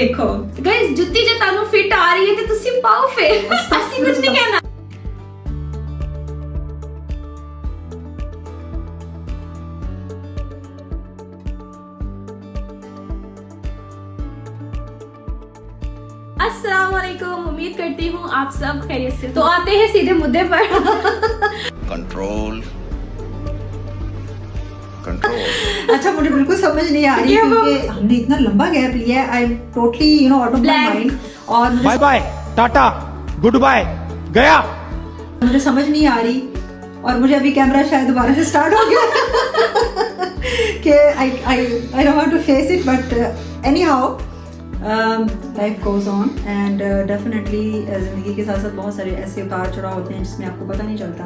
देखो गाइस जुत्ती जे तानू फिट आ रही है ते तुसी पाओ फिर ਅਸੀਂ कुछ नहीं कहना। अस्सलाम वालेकुम, उम्मीद करती हूँ आप सब खैरियत से। तो आते हैं सीधे मुद्दे पर। कंट्रोल। अच्छा, मुझे बिल्कुल समझ नहीं आ रही क्योंकि हमने इतना लंबा गैप लिया है। I am totally out of my mind और bye bye tata good bye गया। मुझे समझ नहीं आ रही और मुझे अभी कैमरा शायद दोबारा से स्टार्ट हो गया कि I don't want to face it but anyhow life goes on and definitely ज़िंदगी के साथ साथ बहुत सारे ऐसे उतार चढ़ाव होते हैं जिसमें आपको पता नहीं चलता।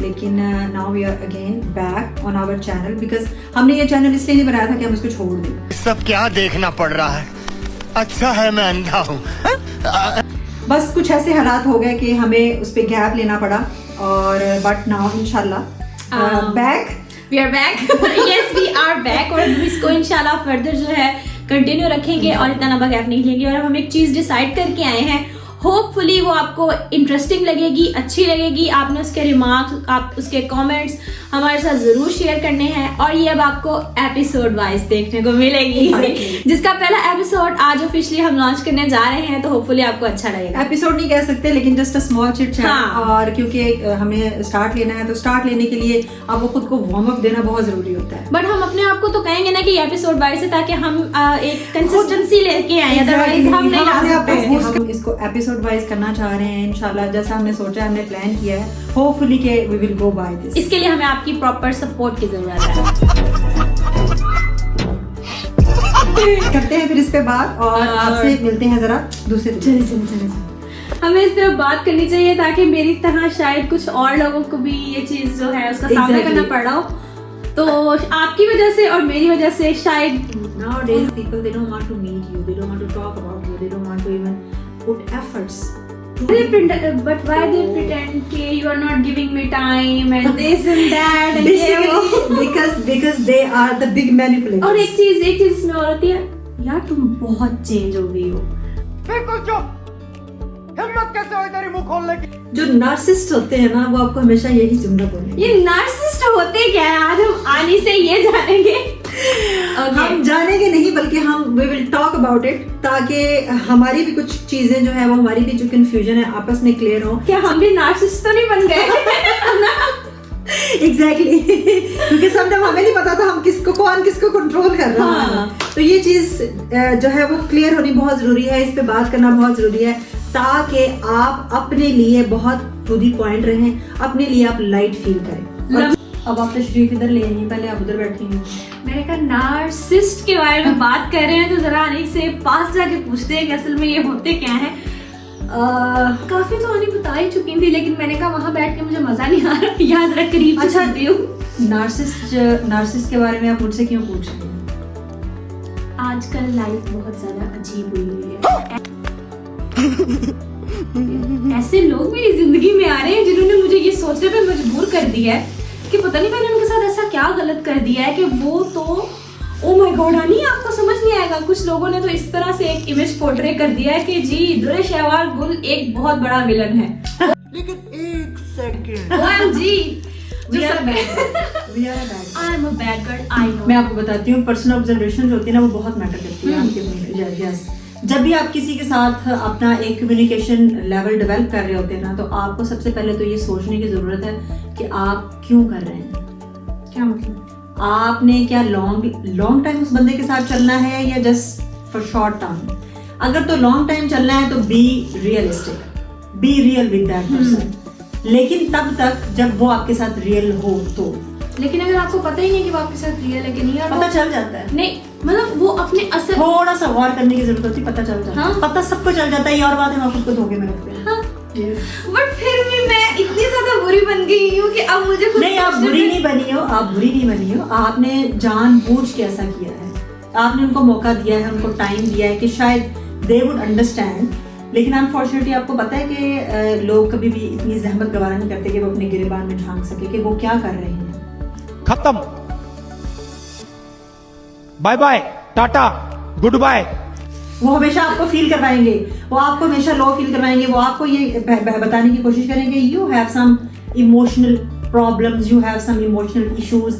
लेकिन now we are again back on our channel because हमने ये चैनल इसलिए नहीं बनाया था कि हम इसको छोड़ दें। सब क्या देखना पड़ रहा है, अच्छा है मैं अंधा हूँ। बस कुछ ऐसे हालात हो गए कि हमें उस पर गैप लेना पड़ा और बट नाउ इंशाल्लाह back we are back. Yes we are back और हम इसको इंशाल्लाह फर्दर जो है कंटिन्यू रखेंगे और इतना लंबा गैप नहीं लेंगे। और हम एक चीज डिसाइड करके आए हैं, होपफुली वो आपको इंटरेस्टिंग लगेगी, अच्छी लगेगी। आपने उसके रिमार्क्स, आप उसके कमेंट्स हमारे साथ जरूर शेयर करने हैं और ये अब आपको एपिसोड वाइज देखने को मिलेगी। जिसका पहला एपिसोड आज ऑफिशियली हम लॉन्च करने जा रहे हैं, तो होपफुली आपको अच्छा लगेगा। एपिसोड नहीं कह सकते लेकिन just a small chit chat. हाँ। और क्योंकि हमें स्टार्ट लेना है तो स्टार्ट लेने के लिए आपको खुद को वार्म अप देना बहुत जरूरी होता है। बट हम अपने आप को तो कहेंगे ना कि एपिसोड वाइज है ताकि हम एक कंसिस्टेंसी लेके आए, अदरवाइज हम नहीं ला सकते। हम इसको एपिसोड वाइज करना चाह रहे हैं इंशाल्लाह, जैसा हमने सोचा है, हमने प्लान किया है। होपफुली के we will go by this. इसके लिए हमें आपकी प्रॉपर सपोर्ट की जरूरत है। करते हैं फिर इस पे बात और आपसे मिलते हैं जरा दूसरे दिन। हमें इस पे बात करनी चाहिए ताकि मेरी तरह शायद कुछ और लोगों को भी ये चीज जो है उसका सामना करना पड़ रहा हो। तो आपकी वजह से और मेरी वजह से शायद nowadays people they don't want to meet you, they don't want to talk about you, they don't want to even put efforts. but why they pretend कि you are not giving me time and this and that and because they are the big manipulators. और एक चीज इसमें और होती है, यार तुम बहुत चेंज हो गई हो। बिल्कुल चुप, हिम्मत कैसे हुई तेरी मुंह खोलने की। जो नार्सिसिस्ट होते हैं ना वो आपको हमेशा यही जुमला बोलेंगे। ये नार्सिसिस्ट होते क्या है, आज हम आनी से ये जानेंगे। हम जानेंगे नहीं बल्कि हम we will talk about it ताकि हमारी भी कुछ चीजें जो है वो हमारी भी जो कंफ्यूजन है आपस में क्लियर हो। क्या हम भी नार्सिसिस्ट तो नहीं बन गए? एग्जैक्टली क्योंकि समटाइम हमें नहीं पता था हम कौन किसको कंट्रोल कर रहा है। तो ये चीज जो है वो क्लियर होनी बहुत जरूरी है, इस पे बात करना बहुत जरूरी है ताकि आप अपने लिए बहुत टू दी पॉइंट रहें, अपने लिए आप लाइट फील करें। अब आप तशरीफ इधर ले आइए, पहले आप उधर बैठी हैं। मैंने कहा नार्सिसिस्ट के बारे में बात कर रहे हैं तो जरा अनिक से पास जाके पूछते हैं कि असल में ये होते क्या है। काफी तो अनिक बता ही चुकी थी लेकिन मैंने कहा वहां बैठ के मुझे मजा नहीं आ रहा, यहाँ जरा करीब से सुनती हूँ। नार्सिसिस्ट के बारे में आप मुझसे क्यों पूछ रहे हैं? आजकल लाइफ बहुत ज्यादा अजीब हुई है। ऐसे लोग मेरी जिंदगी में आ रहे हैं जिन्होंने मुझे ये सोचने पे मजबूर कर दिया है कि पता नहीं मैंने उनके साथ ऐसा क्या गलत कर दिया है कि वो तो ओ माय गॉड आनी आपको समझ नहीं आएगा। कुछ लोगों ने तो इस तरह से एक इमेज पोर्ट्रे कर दिया है कि जी दुर्रे शहवार गुल एक बहुत बड़ा विलन है। लेकिन एक सेकंड OMG मैं आपको बताती हूँ पर्सनल ऑब्जर्वेशन जो होती है ना वो बहुत मैटर करती है आपके। यस, जब भी आप किसी के साथ अपना एक कम्युनिकेशन लेवल डेवलप कर रहे होते हैं ना तो आपको सबसे पहले तो ये सोचने की जरूरत है कि आप क्यों कर रहे हैं। क्या मतलब? आपने क्या लॉन्ग टाइम उस बंदे के साथ चलना है या जस्ट फॉर शॉर्ट टाइम? अगर तो लॉन्ग टाइम चलना है तो be realistic, be real with that person, लेकिन तब तक जब वो आपके साथ रियल हो तो। लेकिन अगर आपको पता ही नहीं कि वो आपके साथ रियल है कि नहीं, पता चल जाता है। नहीं मतलब वो अपने असर थोड़ा सा गौर करने की जरूरत होती है, पता चल जाता है। हाँ? पता सबको चल जाता है, ये और बात है, हम खुद को धोखे में रखते हैं। हाँ? बट फिर भी मैं इतनी ज्यादा बुरी बन गई हूँ कि अब मुझे खुद नहीं, आप बुरी नहीं बनी हो, आप बुरी नहीं बनी हो। आपने जानबूझ के ऐसा किया है, आपने उनको मौका दिया है, उनको टाइम दिया है कि शायद दे वुड अंडरस्टैंड। लेकिन अनफॉर्चुनेटली आपको पता है कि लोग कभी भी इतनी जहमत गवारा नहीं करते कि वो अपने गिरेबान में झांक सके कि वो क्या कर रहे हैं। खत्म, bye bye tata good bye. वो हमेशा आपको फील करवाएंगे, वो आपको हमेशा लो फील करवाएंगे, वो आपको ये बताने की कोशिश करेंगे you have some emotional problems, you have some emotional issues,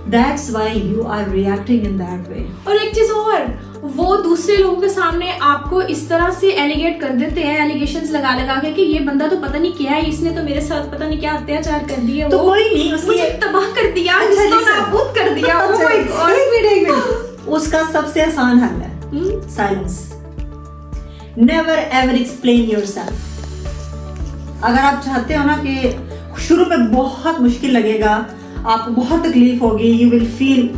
that's why you are reacting in that way. और एक चीज और, वो दूसरे लोगों के सामने आपको इस तरह से एलिगेट कर देते हैं, एलिगेशंस लगा लगा के कि ये बंदा तो पता नहीं क्या है, इसने तो मेरे साथ पता नहीं क्या अत्याचार कर दिया, तो वो कोई नहीं, उसकी मुझे तबाह कर दिया, अच्छा, जिसको listen. नाबूद कर दिया। Oh अच्छा, my God. एक मिनट, उसका सबसे आसान हल है silence. Never ever explain yourself. अगर आप चाहते हो ना कि शुरू में बहुत मुश्किल लगेगा, आपको बहुत तकलीफ होगी, यू विल फील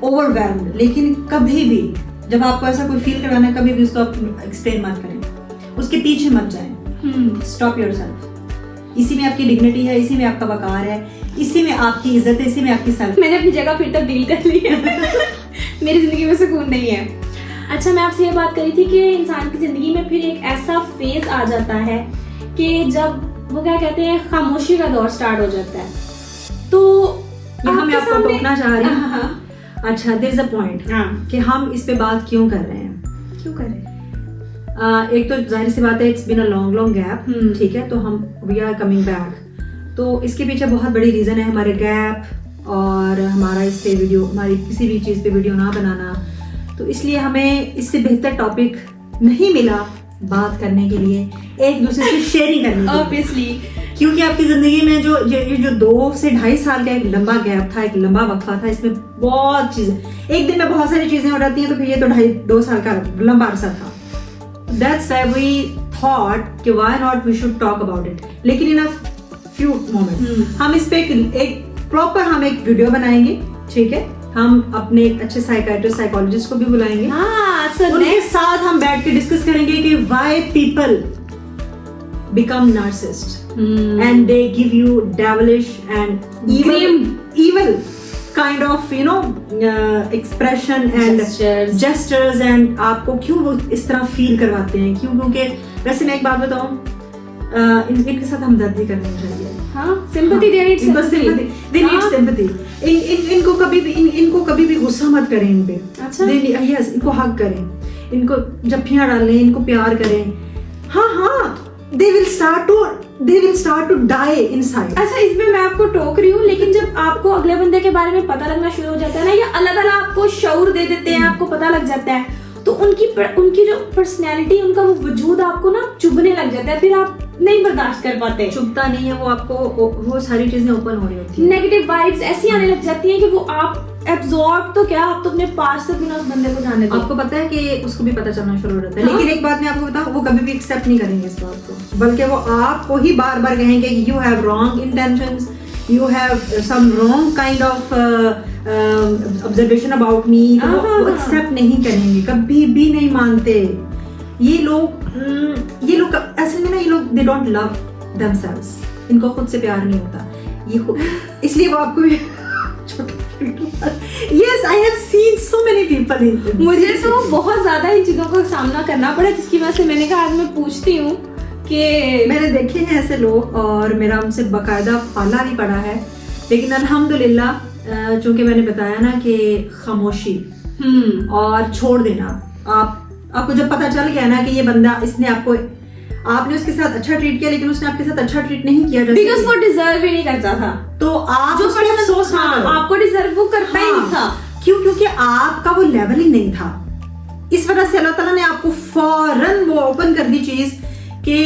ओवरवेल्म्ड, लेकिन कभी भी जब आपको ऐसा कोई फील करवाना है, कभी भी उसको एक्सप्लेन मत करें, उसके पीछे मत जाएं। Stop yourself. इसी में आपकी डिग्निटी है, इसी में आपका वकार है, इसी में आपकी इज्जत है, इसी में आपकी सेल्फ। मैंने अपनी जगह फिर तब्दील कर ली है। मेरी जिंदगी में सुकून नहीं है। अच्छा, मैं आपसे ये बात करी थी कि इंसान की जिंदगी में फिर एक ऐसा फेज आ जाता है कि जब वो क्या कहते हैं, खामोशी का दौर स्टार्ट हो जाता है। तो यहाँ मैं आपको टोकना चाह रही हूँ। हाँ, अच्छा, देयर इज अ पॉइंट कि हम इस पे बात क्यों कर रहे हैं। क्यों कर रहे हैं? एक तो जाहिर सी बात है, it's been a long gap, ठीक है, तो हम वी आर कमिंग बैक। तो इसके पीछे बहुत बड़ी रीज़न है हमारे गैप और हमारा इस पे वीडियो, हमारी किसी भी चीज़ पे वीडियो ना बनाना। तो इसलिए हमें इससे बेहतर टॉपिक नहीं मिला बात करने के लिए, एक दूसरे से शेयरिंग करने के लिए। ऑब्वियसली, क्योंकि आपकी ज़िंदगी में जो 2 से 2.5 साल का एक लंबा गैप था, एक लंबा वक्फा था, इसमें बहुत चीज़ें, एक दिन में बहुत सारी चीज़ें हो जाती हैं, तो फिर ये तो 2.5 साल का लंबा अरसा था। That's why we thought कि why not we should talk about it. लेकिन in a few moments हम इस पे एक प्रॉपर हम एक वीडियो बनाएंगे, ठीक है, हम अपने एक अच्छे साइकियाट्रिस्ट, साइकोलॉजिस्ट को भी बुलाएंगे। हाँ, so उनके next साथ हम बैठ के डिस्कस करेंगे कि why people become narcissist and they give you devilish and evil kind of expression and gestures and आपको क्यों वो इस तरह फील करवाते हैं, क्यों? क्योंकि वैसे मैं एक बात बताऊं, इनके साथ हमदर्दी करनी चाहिए। हाँ, sympathy, they need sympathy. They need sympathy. इनको कभी भी गुस्सा मत करें इन पे। अच्छा। यस, इनको हक करें, इनको जफ्फियां डालें, इनको प्यार करें। हाँ, they will start to die inside. अच्छा, इसमें मैं आपको टोक रही हूँ, लेकिन जब आपको अगले बंदे के बारे में पता लगना शुरू हो जाता है ना, या अल्लाह ताला आपको शऊर दे देते हैं, आपको पता लग जाता है, तो उनकी जो पर्सनैलिटी, उनका वो वजूद आपको ना चुभने लग जाता है, फिर आप नहीं बर्दाश्त कर पाते। चुभता नहीं है, वो आपको वो सारी चीजें ओपन हो रही होती है, नेगेटिव वाइब्स ऐसी आने लग जाती हैं कि वो आप एब्जॉर्ब तो क्या, आप तो अपने पास से बिना उस बंदे को जाने दो। आपको पता है कि उसको भी पता चलना शुरू हो जाता है। हाँ? लेकिन एक बात मैं आपको बताऊं, वो कभी भी एक्सेप्ट नहीं करेंगे इस बात को, बल्कि वो आपको ही बार बार कहेंगे कि you have wrong intentions, you have some wrong kind of observation about me. वो एक्सेप्ट नहीं करेंगे, कभी भी नहीं मानते। ये लोग असल में ना, ये लोग दे डोंट लव देमसेल्व्स, इनको खुद से प्यार नहीं होता, इसलिए वो आपको Yes, I have seen so many people in this. मुझे तो बहुत ज्यादा इन चीजों का सामना करना पड़ा, जिसकी वजह से मैंने कहा आज मैं पूछती हूँ कि मैंने देखे हैं ऐसे लोग और मेरा उनसे बकायदा पाला भी पड़ा है। लेकिन अल्हम्दुलिल्लाह, चूंकि मैंने बताया ना कि खामोशी और छोड़ देना, आपको जब पता चल गया ना कि ये बंदा, आपने उसके साथ अच्छा ट्रीट किया, लेकिन उसने आपके साथ अच्छा ट्रीट नहीं किया, बिकॉज़ वो डिजर्व ही नहीं करता था, तो आप जो उसमें अफसोस ना करो। आपको डिजर्व वो करता ही नहीं था। क्यों? क्योंकि आपका वो लेवल ही नहीं था। इस वजह से अल्लाह ताला ने आपको फौरन वो ओपन कर दी चीज कि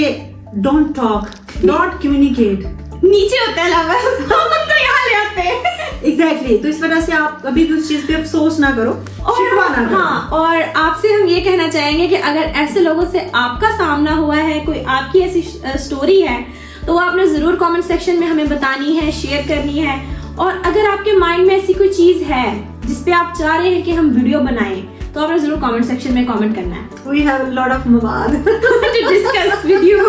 डोंट टॉक, नॉट कम्युनिकेट। नीचे होता है लेवल, हम तो यहाँ ले आते हैं। एग्जैक्टली, तो इस वजह से आप कभी भी उस चीज पे अफसोस ना करो, शिकवा ना करो। हाँ, और आपसे हम ये कहना चाहेंगे कि अगर ऐसे लोगों से आपका सामना हुआ है, कोई आपकी ऐसी स्टोरी है, तो वो आपने जरूर कमेंट सेक्शन में हमें बतानी है, शेयर करनी है। और अगर आपके माइंड में ऐसी कोई चीज है जिसपे आप चाह रहे हैं कि हम वीडियो बनाएं, तो आपने जरूर कमेंट सेक्शन में कमेंट करना है। We have a lot of मवाद to discuss with you.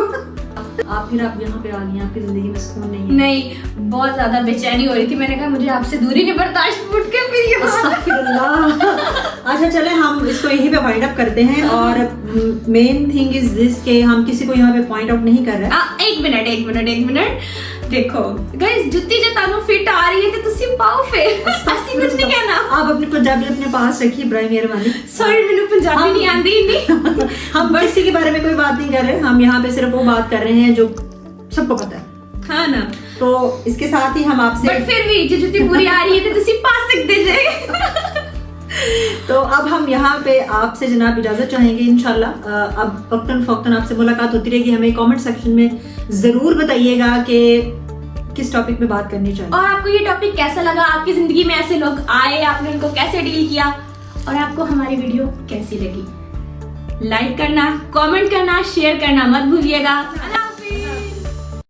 आप यहाँ पे आ गई, आपकी जिंदगी में सुकून नहीं है? नहीं, बहुत ज्यादा बेचैनी हो रही थी, मैंने कहा मुझे आपसे दूरी नहीं बर्दाश्त, उठ के फिर ये अस्तगफिरुल्लाह। अच्छा, चले हम इसको यहीं पे वाइंड अप करते हैं। और मेन थिंग इज दिस कि हम किसी को यहाँ पे पॉइंट आउट नहीं कर रहे। एक मिनट देखो गाइस जुत्ती जे तानू फिट आ रही है ते तुसी पाओ फिर ਅਸੀਂ ਕੁਝ ਨਹੀਂ ਕਹਿਣਾ आप अपनी पंजाबी अपने पास रखिए बड़ी मेहरबानी। सॉरी ਮੈਨੂੰ ਪੰਜਾਬੀ ਨਹੀਂ ਆਂਦੀ ਨਹੀਂ हम किसी के बारे में कोई बात नहीं कर रहे, हम यहाँ पे सिर्फ वो बात कर रहे हैं जो सबको पता है। हाँ ना तो इसके साथ ही हम आपसे बट फिर भी जे जुत्ती पूरी आ रही है ते तुसी पा सकते जे तो अब हम यहाँ पे आपसे जनाब इजाजत चाहेंगे इंशाल्लाह। अब वक्तन फौक्तन आपसे मुलाकात होती रहेगी। हमें कमेंट सेक्शन में जरूर बताइएगा कि किस टॉपिक पे बात करनी चाहिए और आपको ये टॉपिक कैसा लगा, आपकी जिंदगी में ऐसे लोग आए, आपने उनको कैसे डील किया और आपको हमारी वीडियो कैसी लगी। लाइक करना, कमेंट करना, शेयर करना मत भूलिएगा।